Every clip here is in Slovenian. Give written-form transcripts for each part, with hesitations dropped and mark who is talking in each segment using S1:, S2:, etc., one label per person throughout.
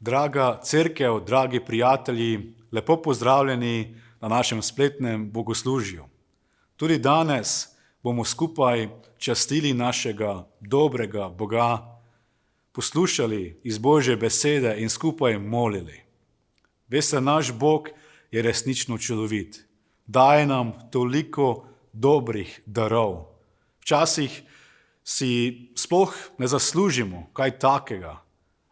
S1: Draga cerkev, dragi prijatelji, lepo pozdravljeni na našem spletnem bogoslužju. Tudi danes bomo skupaj častili našega dobrega Boga, poslušali iz Božje besede in skupaj molili. Veste, naš Bog je resnično čudovit. Daje nam toliko dobrih darov. Včasih si sploh ne zaslužimo kaj takega,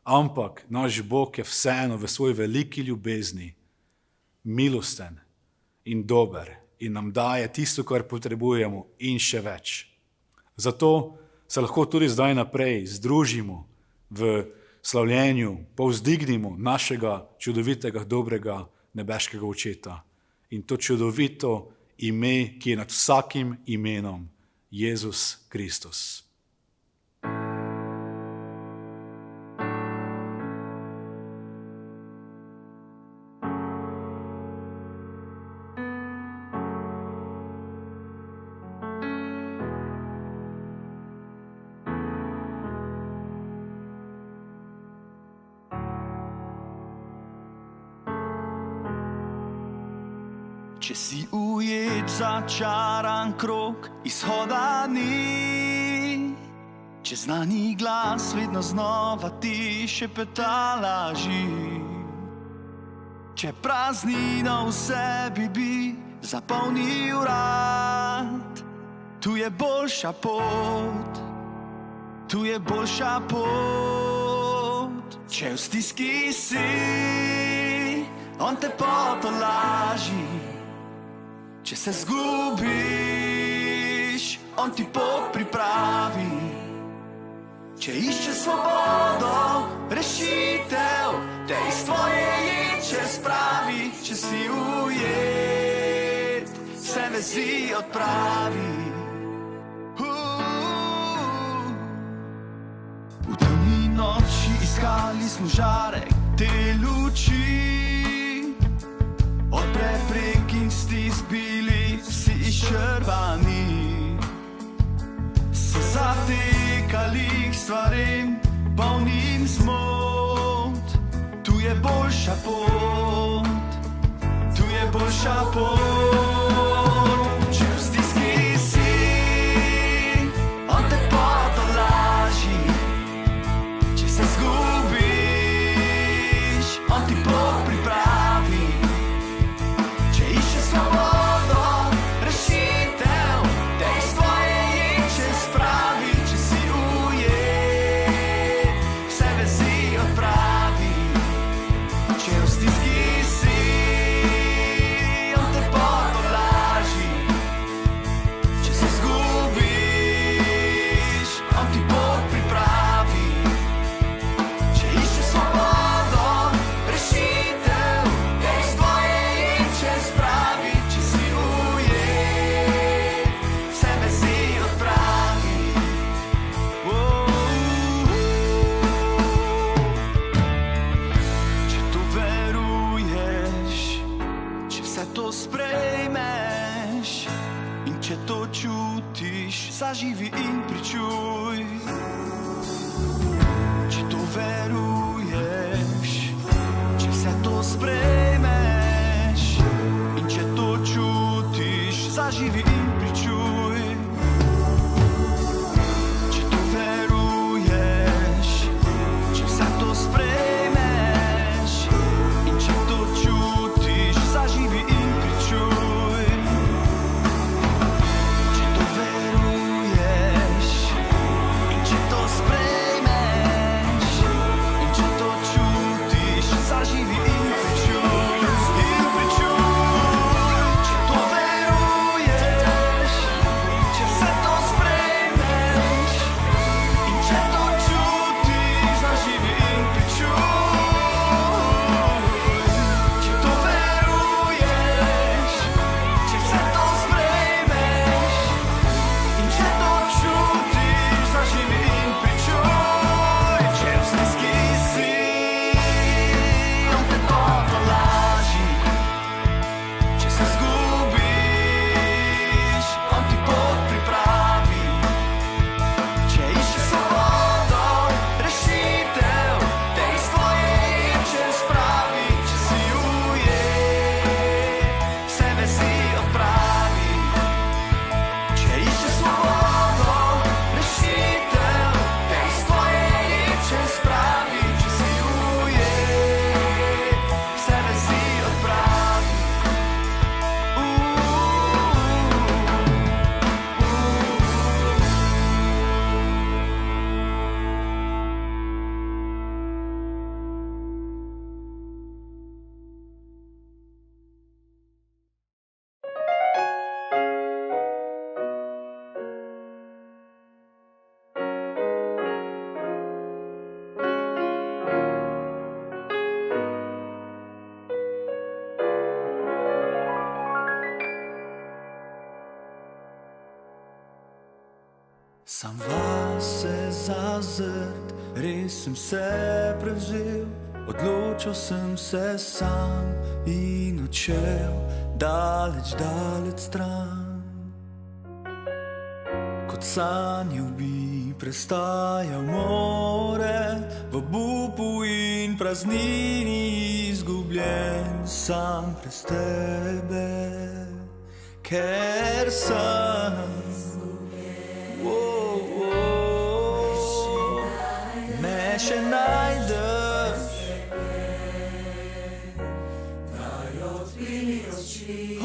S1: ampak naš Bog je vseeno v svoji veliki ljubezni milosten in dober in nam daje tisto, kar potrebujemo in še več. Zato se lahko tudi zdaj naprej združimo v slavljenju, povzdignimo našega čudovitega, dobrega nebeškega Očeta. In to čudovito ime, ki je nad vsakim imenom, Jezus Kristus.
S2: Če si ujet začaran krog, izhoda ni. Če znani glas vedno znova ti šepeta laži. Če praznina v sebi bi zapolnil rad, tu je boljša pot, tu je boljša pot. Če v stiski si, on te potolaži. Če se zgubiš, on ti pot pripravi. Če iščeš svobodo, rešitev, te iz tvoje ječe spravi. Če si ujet, se vezi odpravi. V temni noči iskali smo žarek te luči. Od preprek in stisk bili vsi izčrpani. Se zatekali k stvarem, polnim zmot. Tu je boljša pot, tu je boljša pot. Če v stiski si, on te potolaži. Če se zgubiš, on ti pot pripravi. Sprejmeš in če to čutiš, zaživi in pričuj. zase zazrt, res sem se prevzel, odločil sem se sam in odšel daleč, daleč stran. Kot sanjal bi prestajal more, v obupu in praznini izgubljen sam brez tebe, ker sem me še najdeš.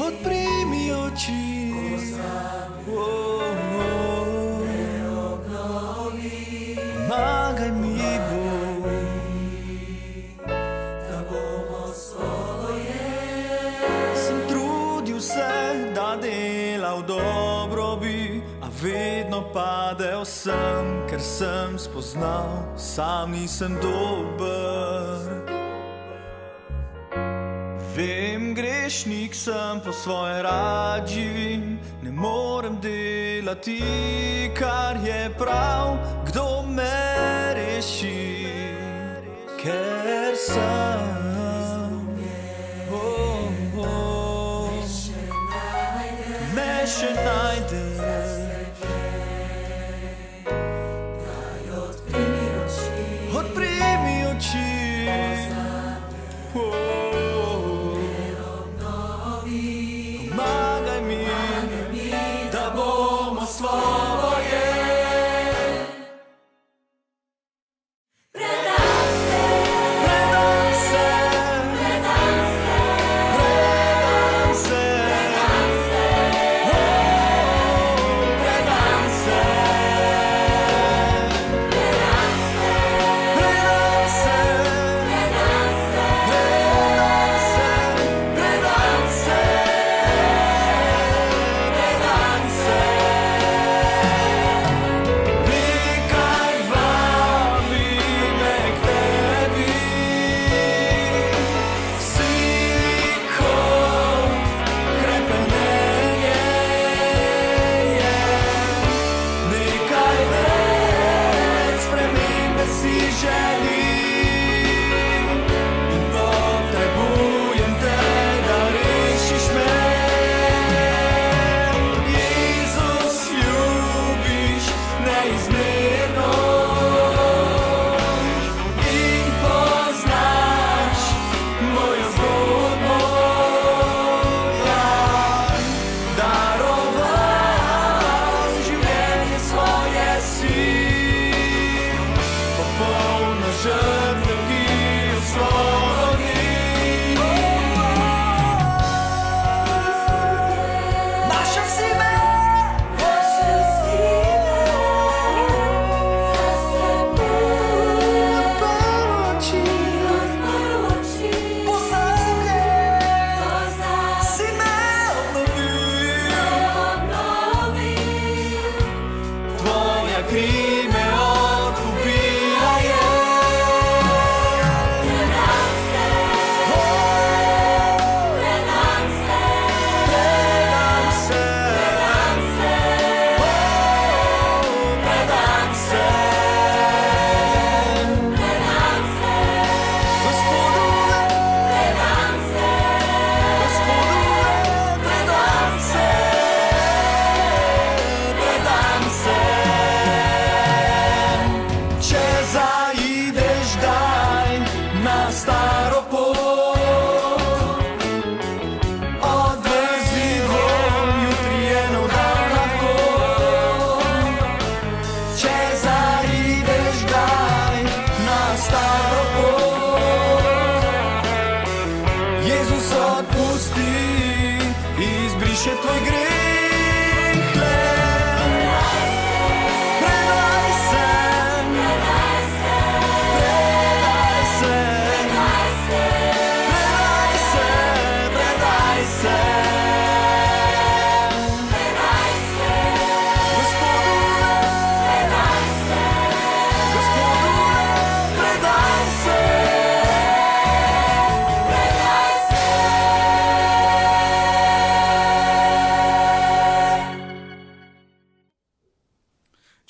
S2: Odprimi oči, pomagaj mi, Bog, da bomo svoje. Sem trudil se, da delal dobro bi, a vedno padel sem, ker sem spoznal, sam nisem dober. Vem, grešnik sem, po svoje rad živim, ne morem delati, kar je prav, kdo me reši, ker sem me še najdeš. Odprimi oči, pomagaj mi, da bomo svoje.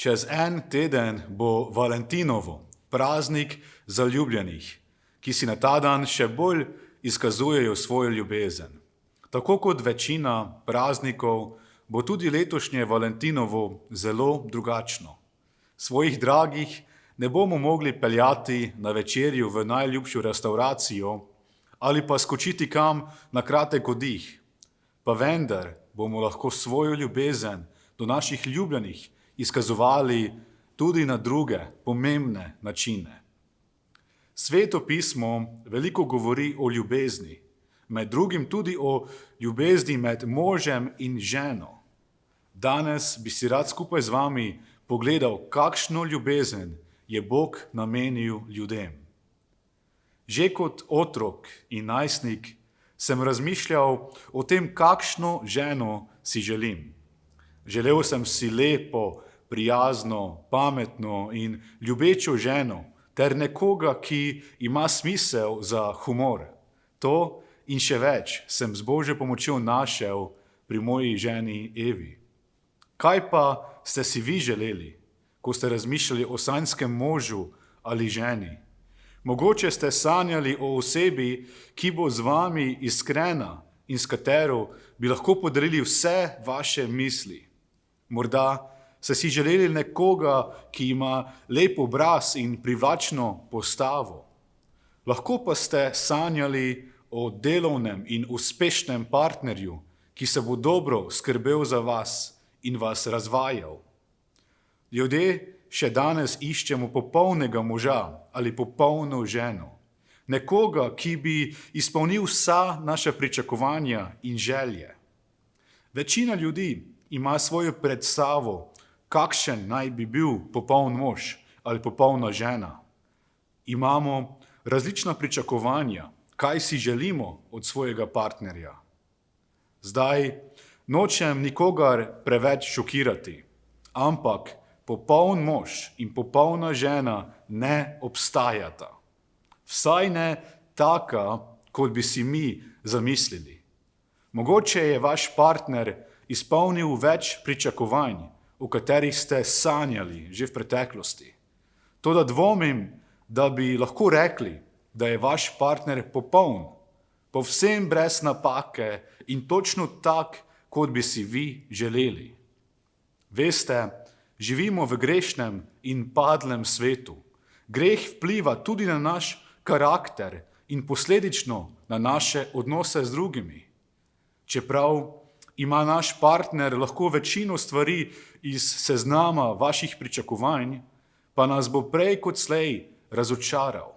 S1: Čez en teden bo Valentinovo, praznik zaljubljenih, ki si na ta dan še bolj izkazujejo svojo ljubezen. Tako kot večina praznikov bo tudi letošnje Valentinovo zelo drugačno. Svojih dragih ne bomo mogli peljati na večerjo v najljubšo restauracijo ali pa skočiti kam na kratek oddih, pa vendar bomo lahko svojo ljubezen do naših ljubljenih izkazovali tudi na druge pomembne načine. Sveto pismo veliko govori o ljubezni, med drugim tudi o ljubezni med možem in ženo. Danes bi si rad skupaj z vami pogledal, kakšno ljubezen je Bog namenil ljudem. Že kot otrok in najstnik sem razmišljal o tem, kakšno ženo si želim. Želel sem si lepo, prijazno, pametno in ljubečo ženo ter nekoga, ki ima smisel za humor. To in še več sem z Božjo pomočjo našel pri moji ženi Evi. Kaj pa ste si vi želeli, ko ste razmišljali o sanjskem možu ali ženi? Mogoče ste sanjali o osebi, ki bo z vami iskrena in s katero bi lahko podarili vse vaše misli. Morda ste si želeli nekoga, ki ima lep obraz in privlačno postavo. Lahko pa ste sanjali o delovnem in uspešnem partnerju, ki se bo dobro skrbel za vas in vas razvajal. Ljudje še danes iščemo popolnega moža ali popolno ženo. Nekoga, ki bi izpolnil vsa naša pričakovanja in želje. Večina ljudi ima svojo predstavo, kakšen naj bi bil popoln mož ali popolna žena. Imamo različna pričakovanja, kaj si želimo od svojega partnerja. Zdaj nočem nikogar preveč šokirati, ampak popoln mož in popolna žena ne obstajata. Vsaj ne taka, kot bi si mi zamislili. Mogoče je vaš partner izpolnil več pričakovanj, o katerih ste sanjali že v preteklosti. Toda dvomim, da bi lahko rekli, da je vaš partner popoln, povsem brez napake in točno tak, kot bi si vi želeli. Veste, živimo v grešnem in padlem svetu. Greh vpliva tudi na naš karakter in posledično na naše odnose z drugimi. Čeprav ima naš partner lahko večino stvari iz seznama vaših pričakovanj, pa nas bo prej kot slej razočaral.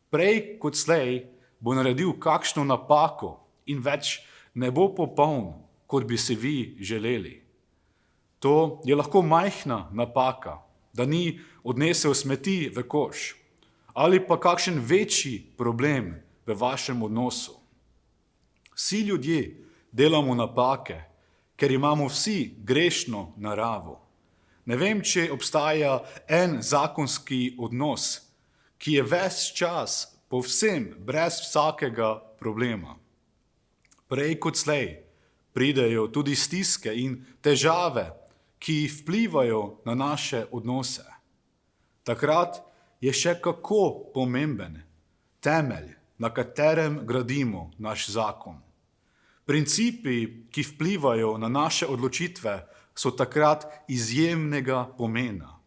S1: Prej kot slej bo naredil kakšno napako in več ne bo popoln, kot bi si vi želeli. To je lahko majhna napaka, da ni odnesel smeti v koš, ali pa kakšen večji problem v vašem odnosu. Vsi ljudje delamo napake, ker imamo vsi grešno naravo. Ne vem, če obstaja en zakonski odnos, ki je ves čas povsem brez vsakega problema. Prej kot slej pridejo tudi stiske in težave, ki vplivajo na naše odnose. Takrat je še kako pomemben temelj, na katerem gradimo naš zakon. Principi, ki vplivajo na naše odločitve, so takrat izjemnega pomena.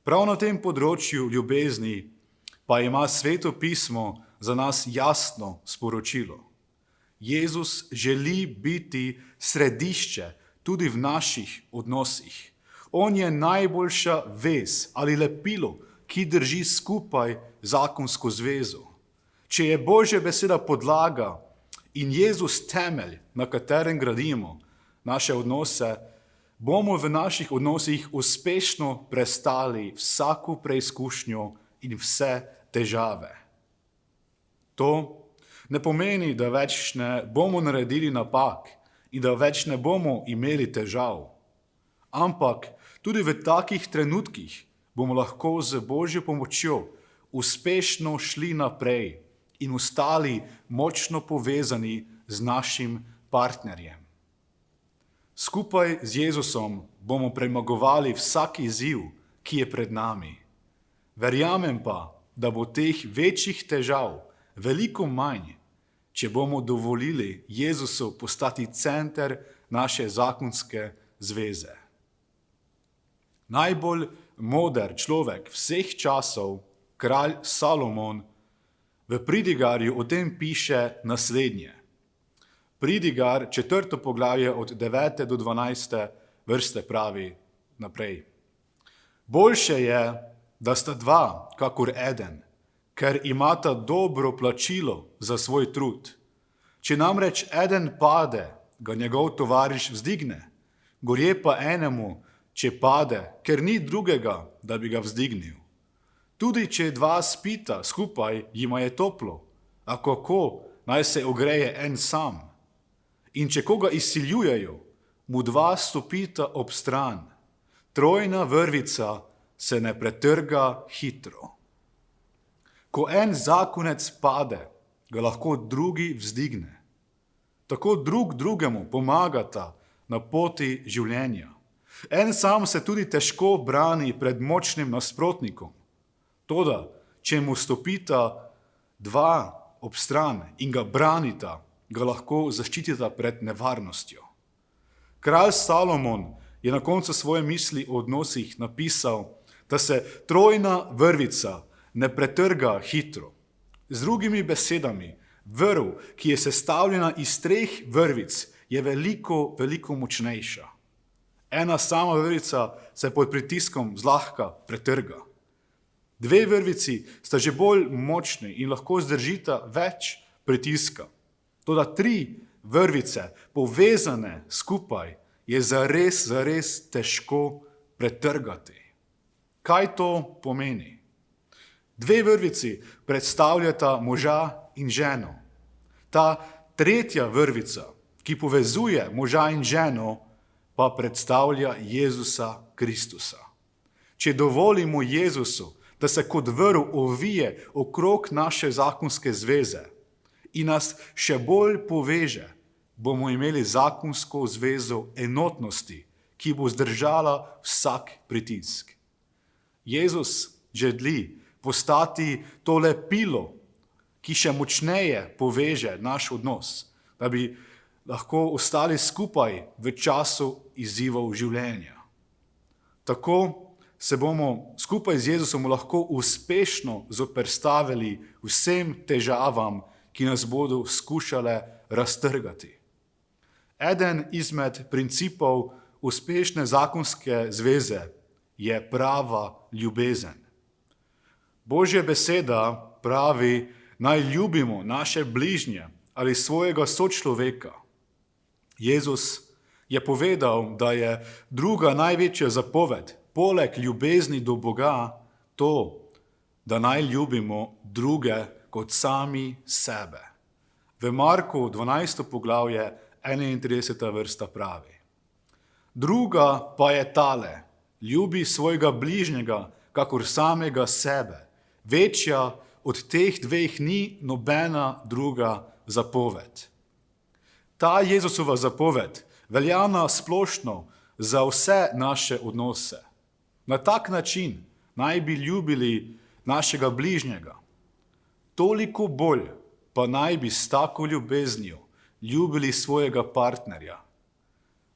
S1: Prav na tem področju ljubezni pa ima Sveto pismo za nas jasno sporočilo. Jezus želi biti središče tudi v naših odnosih. On je najboljša vez ali lepilo, ki drži skupaj zakonsko zvezo. Če je Božja beseda podlaga in Jezus temelj, na katerem gradimo naše odnose, bomo v naših odnosih uspešno prestali vsako preizkušnjo in vse težave. To ne pomeni, da več ne bomo naredili napak in da več ne bomo imeli težav. Ampak tudi v takih trenutkih bomo lahko z Božjo pomočjo uspešno šli naprej in ostali močno povezani z našim partnerjem. Skupaj z Jezusom bomo premagovali vsak izziv, ki je pred nami. Verjamem pa, da bo teh večjih težav veliko manj, če bomo dovolili Jezusu postati center naše zakonske zveze. Najbolj moder človek vseh časov, kralj Salomon, v Pridigarju o tem piše naslednje. Pridigar, 4. poglavje od 9. do 12. vrste pravi naprej. Boljše je, da sta dva, kakor eden, ker imata dobro plačilo za svoj trud. Če namreč eden pade, ga njegov tovariš vzdigne, gorje pa enemu, če pade, ker ni drugega, da bi ga vzdignil. Tudi če dva spita skupaj, jima je toplo, a kako naj se ogreje en sam? In če koga izsiljujejo, mu dva stopita ob stran. Trojna vrvica se ne pretrga hitro. Ko en zakonec pade, ga lahko drugi vzdigne. Tako drug drugemu pomagata na poti življenja. En sam se tudi težko brani pred močnim nasprotnikom. Toda, če mu stopita dva ob stran in ga branita, ga lahko zaščitita pred nevarnostjo. Kralj Salomon je na koncu svoje misli o odnosih napisal, da se trojna vrvica ne pretrga hitro. Z drugimi besedami, vrv, ki je sestavljena iz 3 vrvic, je veliko, veliko močnejša. Ena sama vrvica se pod pritiskom zlahka pretrga. 2 vrvici sta že bolj močni in lahko zdržita več pritiska. Toda 3 vrvice, povezane skupaj, je zares težko pretrgati. Kaj to pomeni? 2 vrvici predstavljata moža in ženo. Ta 3. vrvica, ki povezuje moža in ženo, pa predstavlja Jezusa Kristusa. Če dovolimo Jezusu, da se kot vrv ovije okrog naše zakonske zveze in nas še bolj poveže, bomo imeli zakonsko zvezo enotnosti, ki bo zdržala vsak pritisk. Jezus želi postati to lepilo, ki še močneje poveže naš odnos, da bi lahko ostali skupaj v času izzivov življenja. Tako se bomo skupaj z Jezusom lahko uspešno zoperstavili vsem težavam, ki nas bodo skušale raztrgati. Eden izmed principov uspešne zakonske zveze je prava ljubezen. Božja beseda pravi, naj ljubimo naše bližnje ali svojega sočloveka. Jezus je povedal, da je druga največja zapoved, poleg ljubezni do Boga, to, da naj ljubimo druge kot sami sebe. V Marku 12. poglavje 31. vrsta pravi. Druga pa je tale, ljubi svojega bližnjega, kakor samega sebe. Večja od teh 2 ni nobena druga zapoved. Ta Jezusova zapoved velja na splošno za vse naše odnose. Na tak način naj bi ljubili našega bližnjega. Toliko bolj pa naj bi s tako ljubeznijo ljubili svojega partnerja.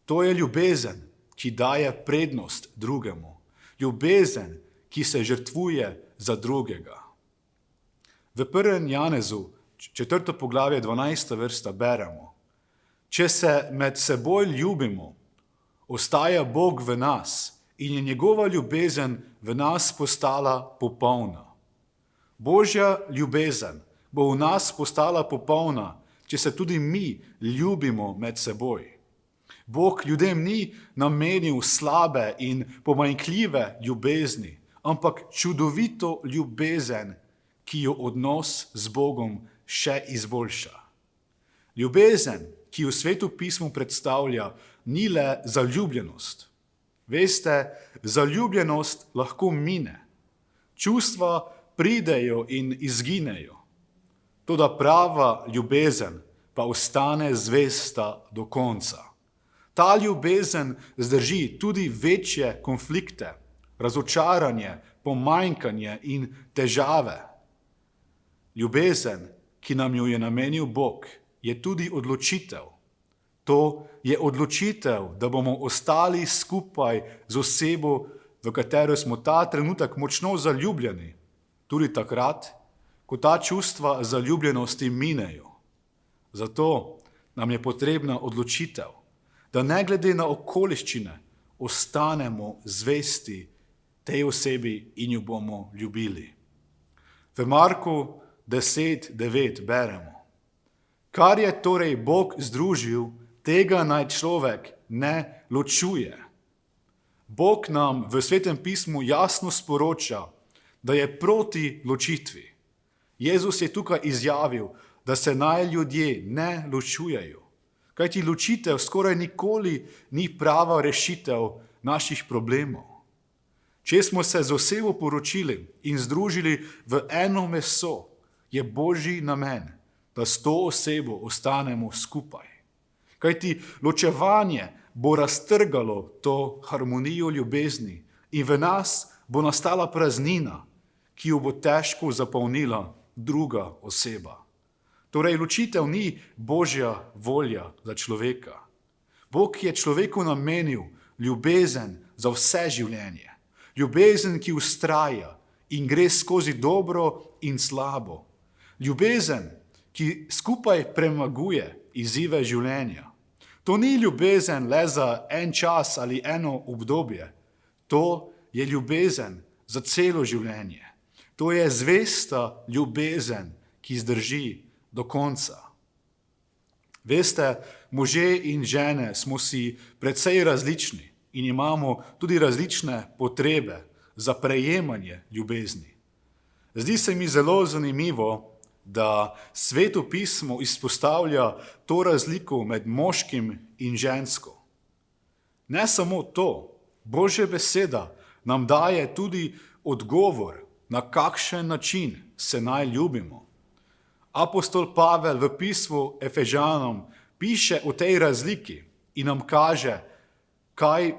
S1: To je ljubezen, ki daje prednost drugemu. Ljubezen, ki se žrtvuje za drugega. V 1. Janezu, 4. poglavje 12. vrsta beremo. Če se med seboj ljubimo, ostaja Bog v nas in je njegova ljubezen v nas postala popolna. Božja ljubezen bo v nas postala popolna, če se tudi mi ljubimo med seboj. Bog ljudem ni namenil slabe in pomanjkljive ljubezni, ampak čudovito ljubezen, ki jo odnos z Bogom še izboljša. Ljubezen, ki v Svetu pismu predstavlja, ni le zaljubljenost. Veste, zaljubljenost lahko mine. Čustva pridejo in izginejo. Toda prava ljubezen pa ostane zvesta do konca. Ta ljubezen zdrži tudi večje konflikte, razočaranje, pomanjkanje in težave. Ljubezen, ki nam jo je namenil Bog, je tudi odločitev. To je odločitev, da bomo ostali skupaj z osebo, v katero smo ta trenutek močno zaljubljeni, tudi takrat, ko ta čustva zaljubljenosti minejo. Zato nam je potrebna odločitev, da ne glede na okoliščine ostanemo zvesti tej osebi in jo bomo ljubili. V Marku 10:9 beremo: Kar je torej Bog združil, tega naj človek ne ločuje. Bog nam v Svetem pismu jasno sporoča, da je proti ločitvi. Jezus je tukaj izjavil, da se naj ljudje ne ločujejo, kajti ločitev skoraj nikoli ni prava rešitev naših problemov. Če smo se z osebo poročili in združili v eno meso, je Božji namen, da s to osebo ostanemo skupaj. Kajti ločevanje bo raztrgalo to harmonijo ljubezni in v nas bo nastala praznina, ki jo bo težko zapolnila druga oseba. Torej, ločitev ni Božja volja za človeka. Bog je človeku namenil ljubezen za vse življenje. Ljubezen, ki vztraja in gre skozi dobro in slabo. Ljubezen, ki skupaj premaguje izzive življenja. To ni ljubezen le za en čas ali eno obdobje. To je ljubezen za celo življenje. To je zvesta ljubezen, ki zdrži do konca. Veste, možje in žene smo si precej različni in imamo tudi različne potrebe za prejemanje ljubezni. Zdi se mi zelo zanimivo, da Sveto pismo izpostavlja to razliko med moškim in žensko. Ne samo to, Božja beseda nam daje tudi odgovor, na kakšen način se naj ljubimo. Apostol Pavel v pismu Efežanom piše o tej razliki in nam kaže, kaj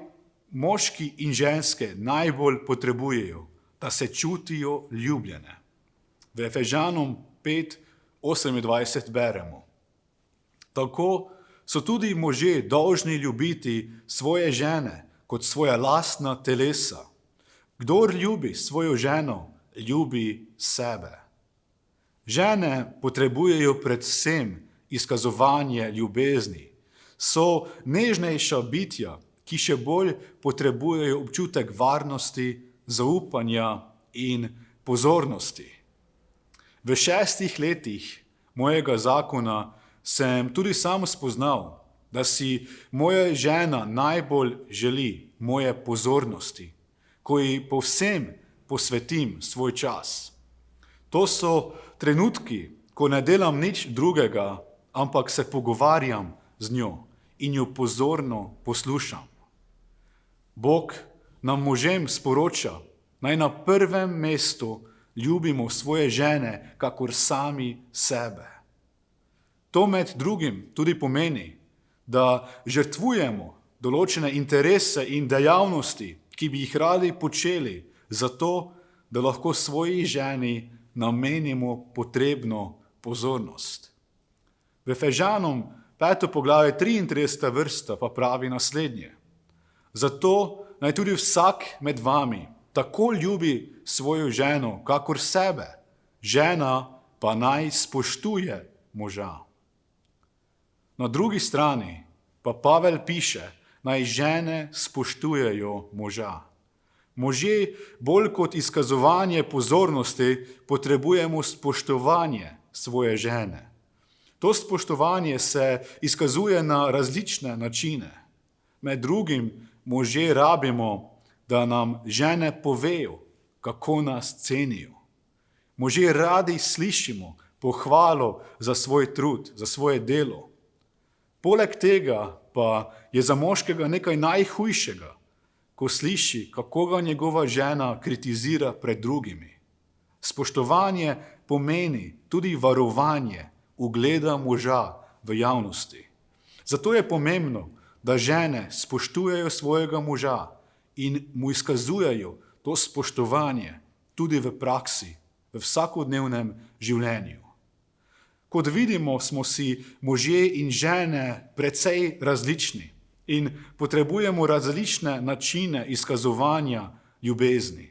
S1: moški in ženske najbolj potrebujejo, da se čutijo ljubljene. V Efežanom 5:28 beremo: Tako so tudi možje dolžni ljubiti svoje žene kot svoja lastna telesa. Kdor ljubi svojo ženo, ljubi sebe. Žene potrebujejo predvsem izkazovanje ljubezni. So nežnejša bitja, ki še bolj potrebujejo občutek varnosti, zaupanja in pozornosti. V 6 letih mojega zakona sem tudi sam spoznal, da si moja žena najbolj želi moje pozornosti, ko ji povsem posvetim svoj čas. To so trenutki, ko ne delam nič drugega, ampak se pogovarjam z njo in jo pozorno poslušam. Bog nam možem sporoča, naj na prvem mestu ljubimo svoje žene, kakor sami sebe. To med drugim tudi pomeni, da žrtvujemo določene interese in dejavnosti, ki bi jih radi počeli, zato, da lahko svoji ženi namenimo potrebno pozornost. V Efežanom 5. poglavje 33. vrsta pa pravi naslednje: Zato naj tudi vsak med vami tako ljubi svojo ženo, kakor sebe, žena pa naj spoštuje moža. Na drugi strani pa Pavel piše, naj žene spoštujejo moža. Možje bolj kot izkazovanje pozornosti potrebujemo spoštovanje svoje žene. To spoštovanje se izkazuje na različne načine. Med drugim možje rabimo, da nam žene povejo, kako nas cenijo. Možje radi slišimo pohvalo za svoj trud, za svoje delo. Poleg tega pa je za moškega nekaj najhujšega, ko sliši, kako ga njegova žena kritizira pred drugimi. Spoštovanje pomeni tudi varovanje ugleda moža v javnosti. Zato je pomembno, da žene spoštujejo svojega moža in mu izkazujejo to spoštovanje tudi v praksi, v vsakodnevnem življenju. Kot vidimo, smo si možje in žene precej različni in potrebujemo različne načine izkazovanja ljubezni.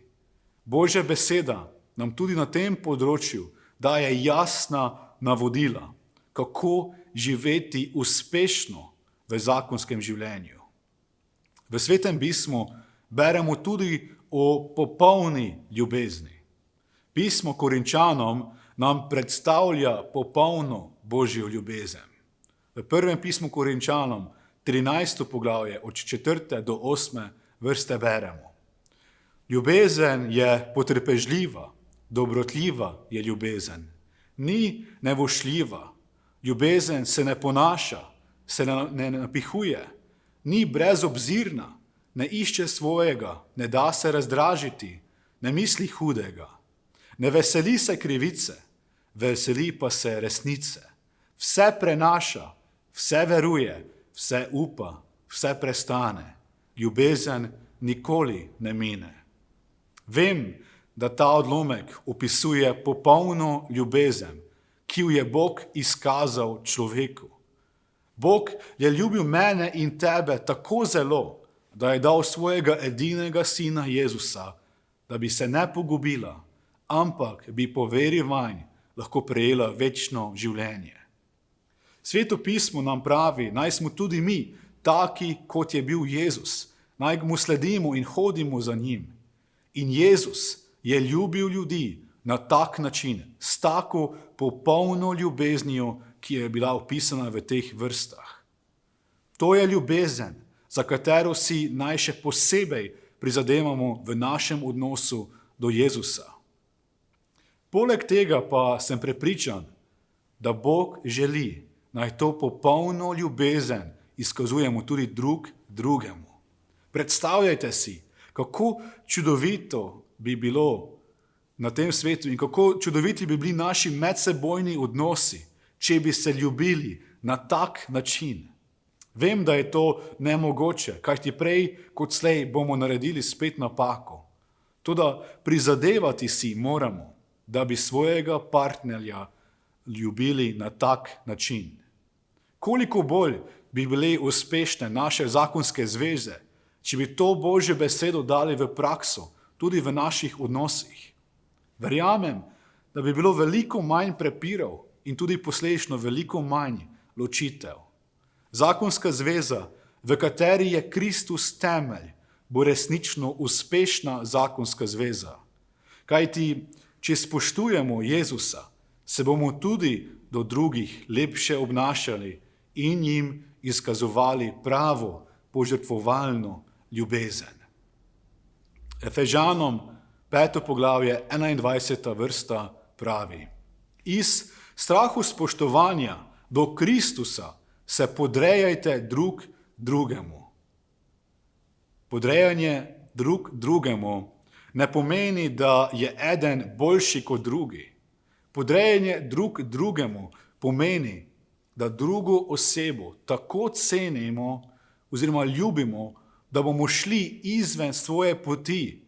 S1: Božja beseda nam tudi na tem področju daje jasna navodila, kako živeti uspešno v zakonskem življenju. V Svetem pismu beremo tudi o popolni ljubezni. Pismo Korinčanom nam predstavlja popolno Božjo ljubezen. V prvem pismu Korinčanom, 13. poglavje, od 4. do 8. vrste beremo. Ljubezen je potrpežljiva, dobrotljiva je ljubezen. Ni nevošljiva, ljubezen se ne ponaša, se ne napihuje, ni brezobzirna, ne išče svojega, ne da se razdražiti, ne misli hudega, ne veseli se krivice, veseli pa se resnice. Vse prenaša, vse veruje, vse upa, vse prestane. Ljubezen nikoli ne mine. Vem, da ta odlomek opisuje popolno ljubezen, ki jo je Bog izkazal človeku. Bog je ljubil mene in tebe tako zelo, da je dal svojega edinega sina Jezusa, da bi se ne pogubila, ampak bi po veri vanj lahko prejela večno življenje. Sveto pismo nam pravi, naj smo tudi mi taki, kot je bil Jezus, naj mu sledimo in hodimo za njim. In Jezus je ljubil ljudi na tak način, s tako popolno ljubeznijo, ki je bila opisana v teh vrstah. To je ljubezen, za katero si naj še posebej prizadevamo v našem odnosu do Jezusa. Poleg tega pa sem prepričan, da Bog želi, naj to popolno ljubezen izkazujemo tudi drug drugemu. Predstavljajte si, kako čudovito bi bilo na tem svetu in kako čudoviti bi bili naši medsebojni odnosi, če bi se ljubili na tak način. Vem, da je to nemogoče, kajti prej kot slej bomo naredili spet napako. Toda prizadevati si moramo, da bi svojega partnerja ljubili na tak način. Koliko bolj bi bile uspešne naše zakonske zveze, če bi to Božjo besedo dali v prakso, tudi v naših odnosih. Verjamem, da bi bilo veliko manj prepirov in tudi posledično veliko manj ločitev. Zakonska zveza, v kateri je Kristus temelj, bo resnično uspešna zakonska zveza. Kajti, če spoštujemo Jezusa, se bomo tudi do drugih lepše obnašali in jim izkazovali pravo požrtvovalno ljubezen. Efežanom 5. poglavje 21. vrsta pravi: iz strahu spoštovanja do Kristusa se podrejajte drug drugemu. Podrejanje drug drugemu ne pomeni, da je eden boljši kot drugi. Podrejanje drug drugemu pomeni, da drugo osebo tako cenimo oziroma ljubimo, da bomo šli izven svoje poti,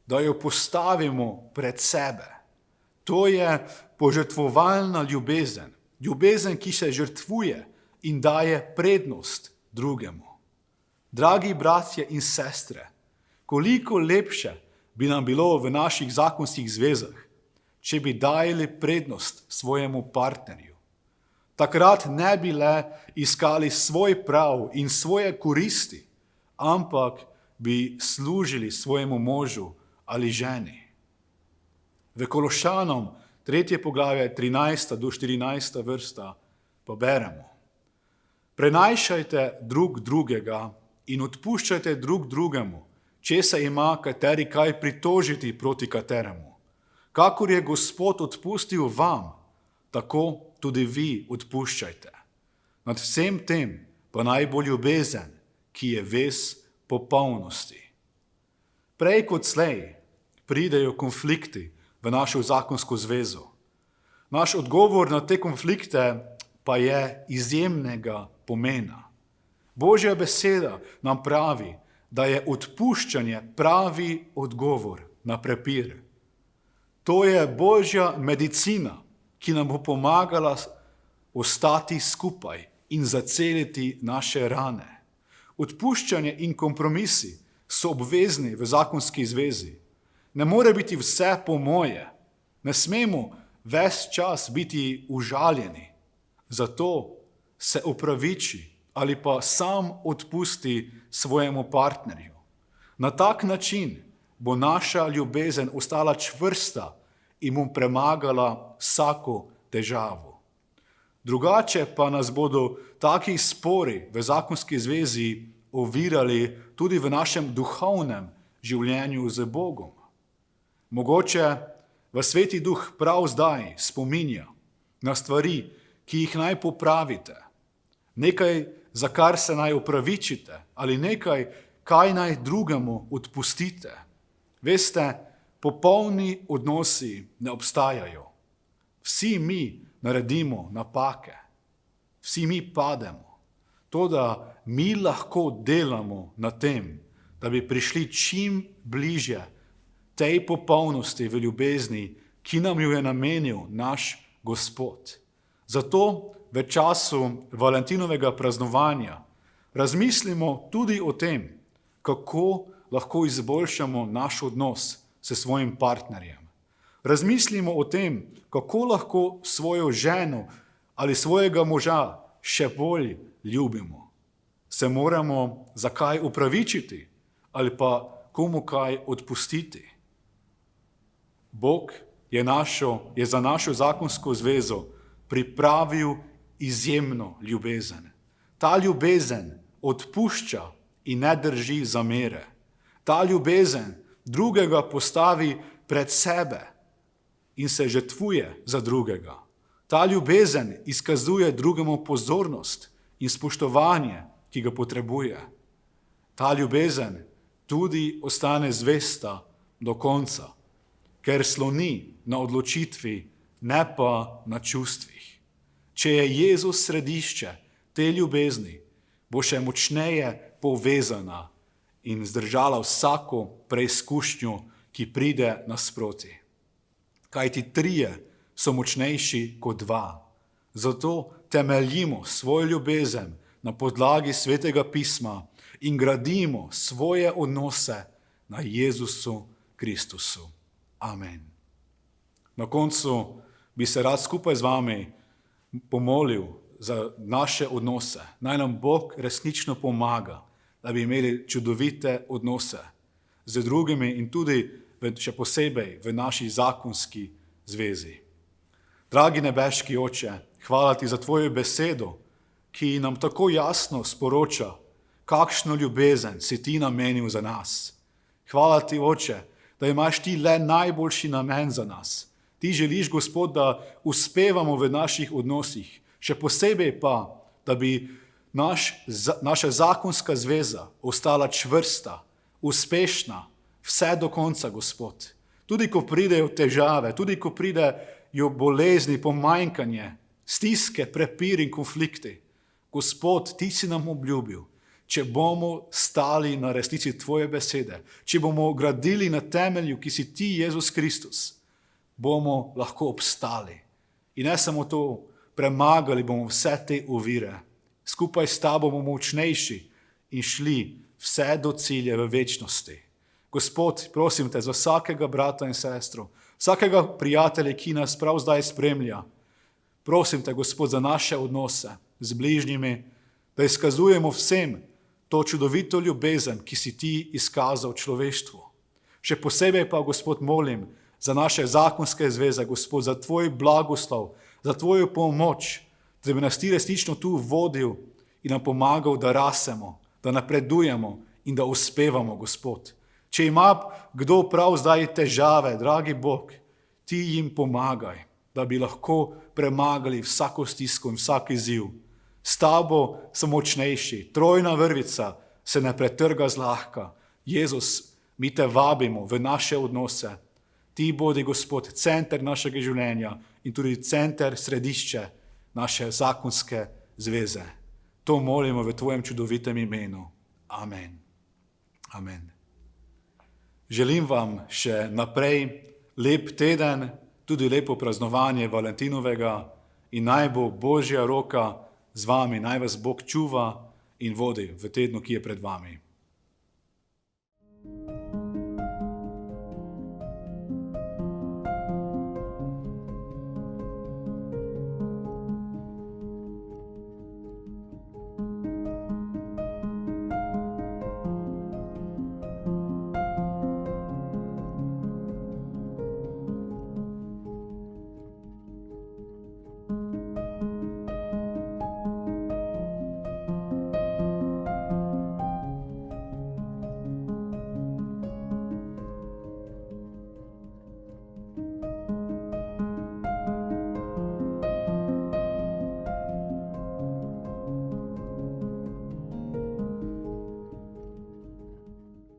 S1: da jo postavimo pred sebe. To je požrtvovalna ljubezen, ljubezen, ki se žrtvuje in daje prednost drugemu. Dragi bratje in sestre, koliko lepše bi nam bilo v naših zakonskih zvezah, če bi dajali prednost svojemu partnerju. Takrat ne bi le iskali svoj prav in svoje koristi, ampak bi služili svojemu možu ali ženi. V Kološanom 3. poglavje 13. do 14. vrsta pa beremo: Prenajšajte drug drugega in odpuščajte drug drugemu, če se ima kateri kaj pritožiti proti kateremu. Kakor je Gospod odpustil vam, tako tudi vi odpuščajte. Nad vsem tem pa naj bo ljubezen, ki je vez popolnosti. Prej kot slej pridejo konflikti v našo zakonsko zvezo. Naš odgovor na te konflikte pa je izjemnega pomena. Božja beseda nam pravi, da je odpuščanje pravi odgovor na prepir. To je Božja medicina, ki nam bo pomagala ostati skupaj in zaceliti naše rane. Odpuščanje in kompromisi so obvezni v zakonski zvezi. Ne more biti vse po moje. Ne smemo ves čas biti užaljeni. Zato se opraviči ali pa sam odpusti svojemu partnerju. Na tak način bo naša ljubezen ostala čvrsta in mu premagala vsako težavo. Drugače pa nas bodo taki spori v zakonski zvezi ovirali tudi v našem duhovnem življenju z Bogom. Mogoče vas Sveti Duh prav zdaj spominja na stvari, ki jih naj popravite, nekaj, za kar se naj opravičite, ali nekaj, kaj naj drugemu odpustite. Veste, popolni odnosi ne obstajajo. Vsi mi naredimo napake, vsi mi pademo. Toda mi lahko delamo na tem, da bi prišli čim bližje tej popolnosti v ljubezni, ki nam jo je namenil naš Gospod. Zato v času Valentinovega praznovanja razmislimo tudi o tem, kako lahko izboljšamo naš odnos s svojim partnerjem. Razmislimo o tem, kako lahko svojo ženo ali svojega moža še bolj ljubimo. Se moramo za kaj opravičiti ali pa komu kaj odpustiti. Bog je za našo zakonsko zvezo pripravil izjemno ljubezen. Ta ljubezen odpušča in ne drži zamere. Ta ljubezen drugega postavi pred sebe in se žrtvuje za drugega. Ta ljubezen izkazuje drugemu pozornost in spoštovanje, ki ga potrebuje. Ta ljubezen tudi ostane zvesta do konca, ker sloni na odločitvi, ne pa na čustvih. Če je Jezus središče te ljubezni, bo še močneje povezana in zdržala vsako preizkušnjo, ki pride nasproti. Kajti trije so močnejši kot dva. Zato temeljimo svojo ljubezen na podlagi Svetega pisma in gradimo svoje odnose na Jezusu Kristusu. Amen. Na koncu bi se rad skupaj z vami pomolil za naše odnose. Naj nam Bog resnično pomaga, da bi imeli čudovite odnose z drugimi in tudi še posebej v naši zakonski zvezi. Dragi nebeški Oče, hvala ti za tvojo besedo, ki nam tako jasno sporoča, kakšno ljubezen si ti namenil za nas. Hvala ti, Oče, da imaš ti le najboljši namen za nas. Ti želiš, Gospod, da uspevamo v naših odnosih, še posebej pa, da bi naša zakonska zveza ostala čvrsta, uspešna, vse do konca, Gospod. Tudi ko pridejo težave, tudi ko pridejo bolezni, pomanjkanje, stiske, prepir in konflikti. Gospod, ti si nam obljubil, če bomo stali na resnici tvoje besede, če bomo gradili na temelju, ki si ti, Jezus Kristus, bomo lahko obstali. In ne samo to, premagali bomo vse te ovire. Skupaj s tabo bomo močnejši in šli vse do cilja v večnosti. Gospod, prosim te za vsakega brata in sestro, vsakega prijatelja, ki nas prav zdaj spremlja. Prosim te, Gospod, za naše odnose z bližnjimi, da izkazujemo vsem to čudovito ljubezen, ki si ti izkazal človeštvu. Še posebej pa, Gospod, molim za naše zakonske zveze, Gospod, za tvoj blagoslov, za tvojo pomoč, da bi nas ti resnično tu vodil in nam pomagal, da rasemo, da napredujemo in da uspevamo, Gospod. Če ima kdo prav zdaj težave, dragi Bog, ti jim pomagaj, da bi lahko premagali vsako stisko in vsak izziv. S tabo sem močnejši, trojna vrvica se ne pretrga zlahka. Jezus, mi te vabimo v naše odnose. Ti bodi, Gospod, center našega življenja in tudi center, središče naše zakonske zveze. To molimo v tvojem čudovitem imenu. Amen. Amen. Želim vam še naprej lep teden, tudi lepo praznovanje Valentinovega in naj bo Božja roka z vami, naj vas Bog čuva in vodi v tednu, ki je pred vami.